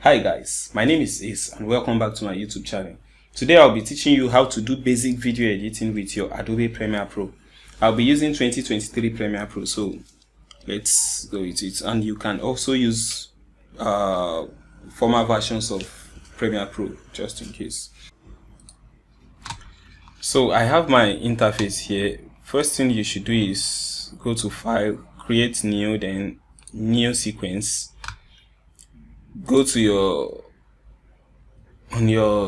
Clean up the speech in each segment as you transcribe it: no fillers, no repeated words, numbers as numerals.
Hi guys, my name is Ace and welcome back to my YouTube channel. Today I'll be teaching you how to do basic video editing with your Adobe Premiere Pro. I'll be using 2023 Premiere Pro, so let's go with it. And you can also use former versions of Premiere Pro just in case. So I have my interface here. First thing you should do is go to File, Create New, then New Sequence. Go to your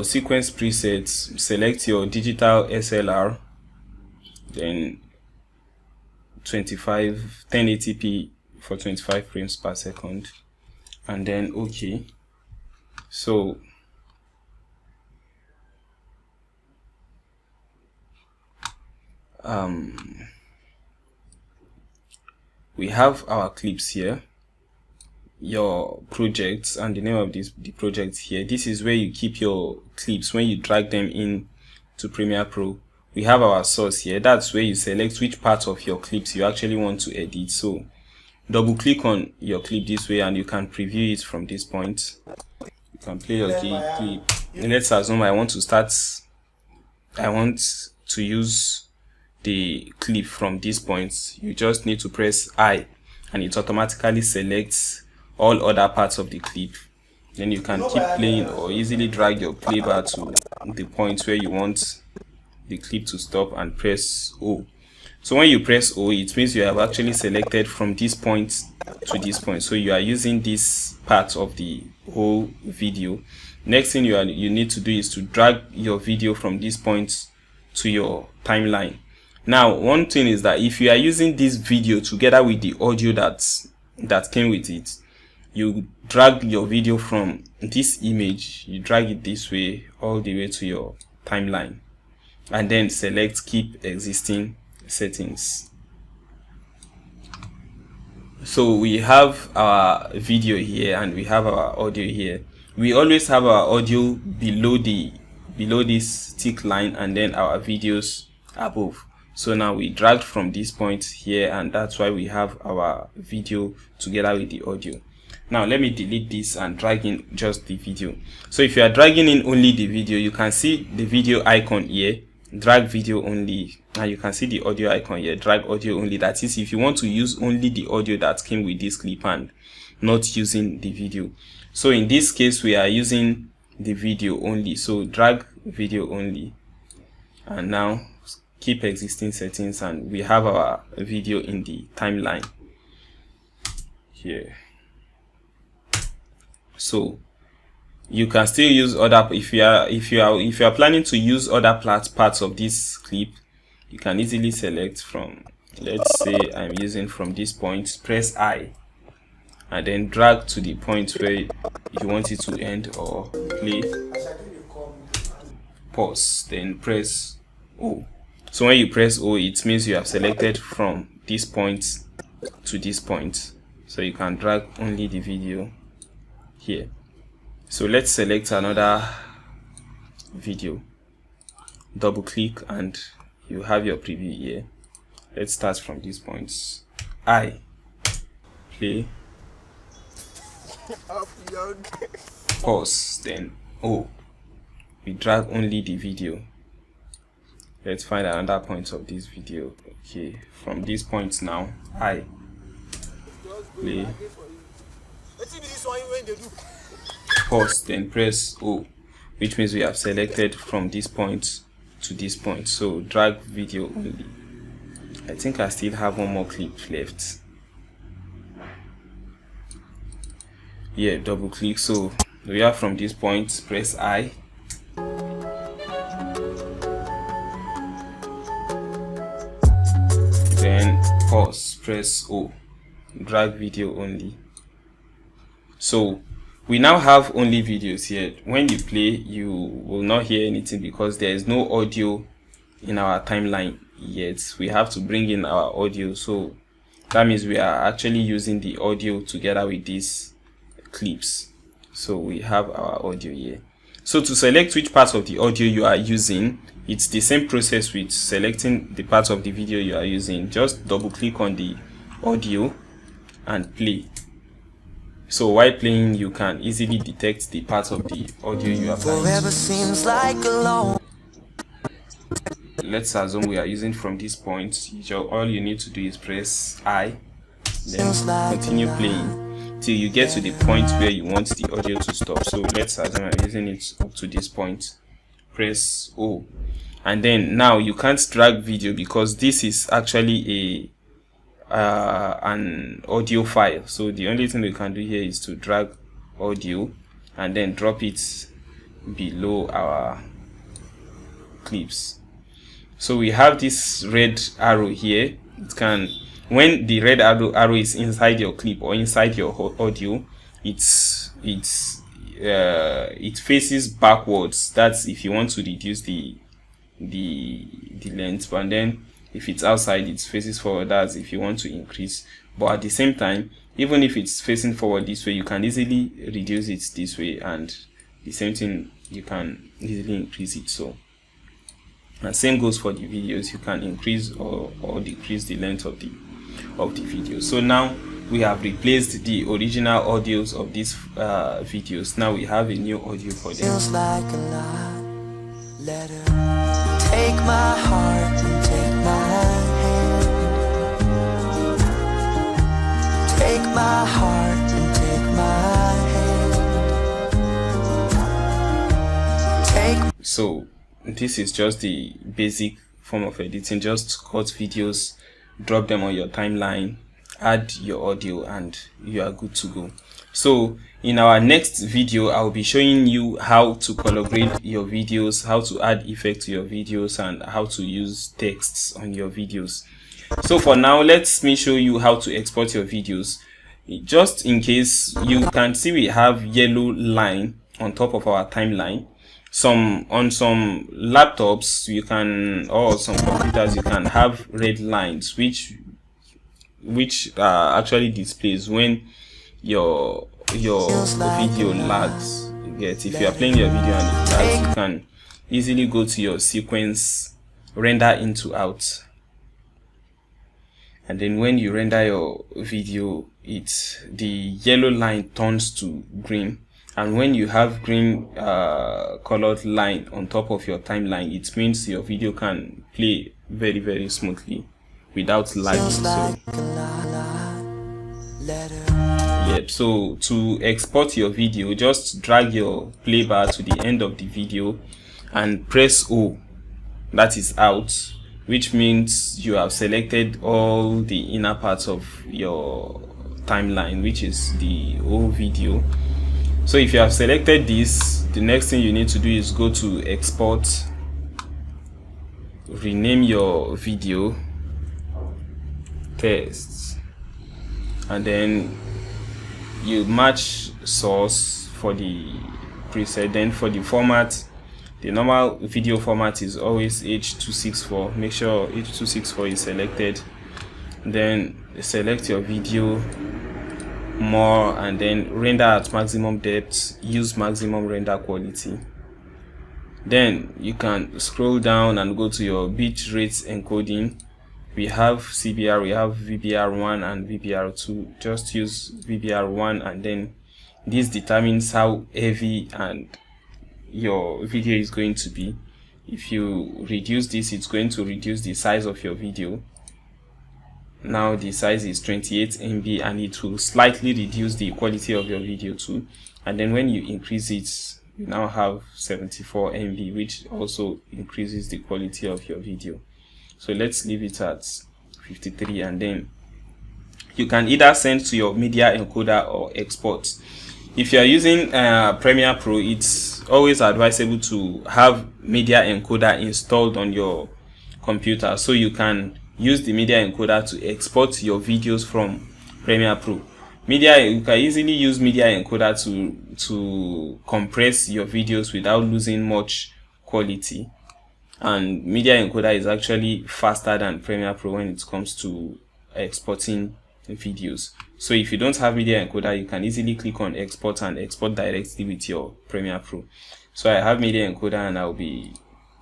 sequence presets, select your digital SLR, then 1080p for 25 frames per second, and then OK. So we have our clips here, your projects, and the name of the project here. This is where you keep your clips when you drag them in to Premiere Pro. We have our source here. That's where you select which part of your clips you actually want to edit. So double click on your clip this way and you can preview it from this point. You can play your clip. And let's assume I want to use the clip from this point. You just need to press I and it automatically selects all other parts of the clip. Then you can keep playing or easily drag your play bar to the point where you want the clip to stop and press O. So when you press O, it means you have actually selected from this point to this point. So you are using this part of the whole video. Next thing you need to do is to drag your video from this point to your timeline. Now, one thing is that if you are using this video together with the audio that came with it, you drag your video from this image, you drag it this way all the way to your timeline, and then select Keep Existing Settings. So we have our video here and we have our audio here. We always have our audio below this thick line and then our videos above. So now we dragged from this point here and that's why we have our video together with the audio. Now let me delete this and drag in just the video. So if you are dragging in only the video, you can see the video icon here, drag video only, and you can see the audio icon here, drag audio only. That is if you want to use only the audio that came with this clip and not using the video. So in this case we are using the video only, so drag video only, and now Keep Existing Settings, and we have our video in the timeline here. So you can still use other, if you are planning to use other parts of this clip, you can easily select from, let's say I'm using from this point, press I and then drag to the point where you want it to end or play, pause, then press O. So when you press O, it means you have selected from this point to this point, so you can drag only the video here. So let's select another video, double click and you have your preview here. Let's start from these points. I play, pause, then O. We drag only the video. Let's find another point of this video. Okay, from these points now, I play, pause, then press O, which means we have selected from this point to this point. So drag video only. I think I still have one more clip left. Yeah, double click. So we are from this point, press I, then pause, press O, drag video only. So we now have only videos here. When you play, you will not hear anything because there is no audio in our timeline yet. We have to bring in our audio, so that means we are actually using the audio together with these clips. So we have our audio here. So to select which part of the audio you are using, it's the same process with selecting the part of the video you are using. Just double click on the audio and play. So while playing, you can easily detect the parts of the audio you are playing. Forever seems like a long. Let's assume we are using from this point. All you need to do is press I, then continue playing till you get to the point where you want the audio to stop. So let's assume I'm using it up to this point. Press O, and then now you can't drag video because this is actually an audio file. So the only thing we can do here is to drag audio and then drop it below our clips. So we have this red arrow here. It can, when the red arrow is inside your clip or inside your audio, it faces backwards. That's if you want to reduce the length, and then if it's outside, it faces forward. That's if you want to increase. But at the same time, even if it's facing forward this way, you can easily reduce it this way, and the same thing, you can easily increase it. So, and same goes for the videos. You can increase or decrease the length of the video. So now we have replaced the original audios of these videos. Now we have a new audio for them. Feels like a lie. Let her take my heart and take my hand. Take my heart and take my hand. So this is just the basic form of editing. Just cut videos, drop them on your timeline, add your audio, and you are good to go. So in our next video, I'll be showing you how to color grade your videos, how to add effects to your videos, and how to use texts on your videos. So for now, let me show you how to export your videos. Just in case, you can see we have yellow line on top of our timeline. On some laptops you can, or some computers, you can have red lines which actually displays when your video lags. If you are playing your video and it lags, you can easily go to your sequence, render into out, and then when you render your video, the yellow line turns to green. And when you have green colored line on top of your timeline, it means your video can play very, very smoothly without lagging. So to export your video, just drag your play bar to the end of the video and press O. That is out, which means you have selected all the inner parts of your timeline, which is the whole video. So if you have selected this, the next thing you need to do is go to export, rename your video tests, and then you match source for the preset. Then for the format, the normal video format is always H.264. Make sure H.264 is selected. Then select your video, more, and then render at maximum depth, use maximum render quality. Then you can scroll down and go to your bit rate encoding. We have CBR, we have VBR1 and VBR2. Just use VBR1, and then this determines how heavy and your video is going to be. If you reduce this, it's going to reduce the size of your video. Now the size is 28 MB, and it will slightly reduce the quality of your video too. And then when you increase it, you now have 74 MB, which also increases the quality of your video. So let's leave it at 53, and then you can either send to your media encoder or export. If you are using Premiere Pro, it's always advisable to have media encoder installed on your computer, so you can use the media encoder to export your videos from Premiere Pro. You can easily use media encoder to compress your videos without losing much quality. And media encoder is actually faster than Premiere Pro when it comes to exporting videos. So if you don't have media encoder, you can easily click on export and export directly with your Premiere Pro. So I have media encoder, and I'll be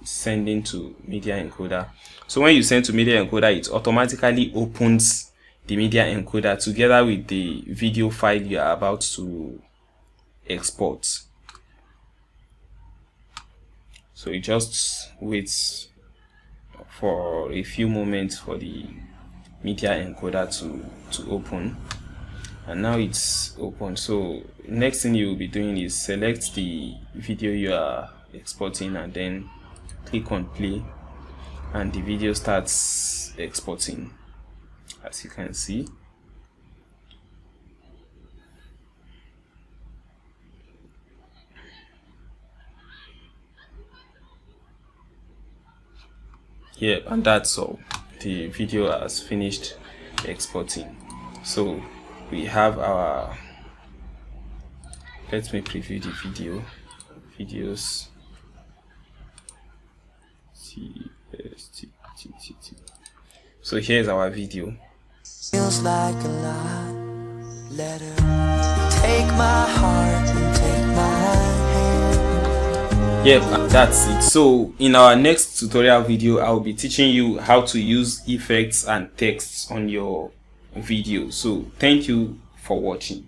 sending to media encoder. So when you send to media encoder, it automatically opens the media encoder together with the video file you are about to export. So you just wait for a few moments for the media encoder to open, and now it's open. So next thing you will be doing is select the video you are exporting and then click on play, and the video starts exporting, as you can see. Yeah, and that's all. The video has finished exporting. So we have our, let me preview the videos. So here's our video. Feels like a lot. Let her take my heart and take my hand. Yep, that's it. So in our next tutorial video, I'll be teaching you how to use effects and texts on your video. So thank you for watching.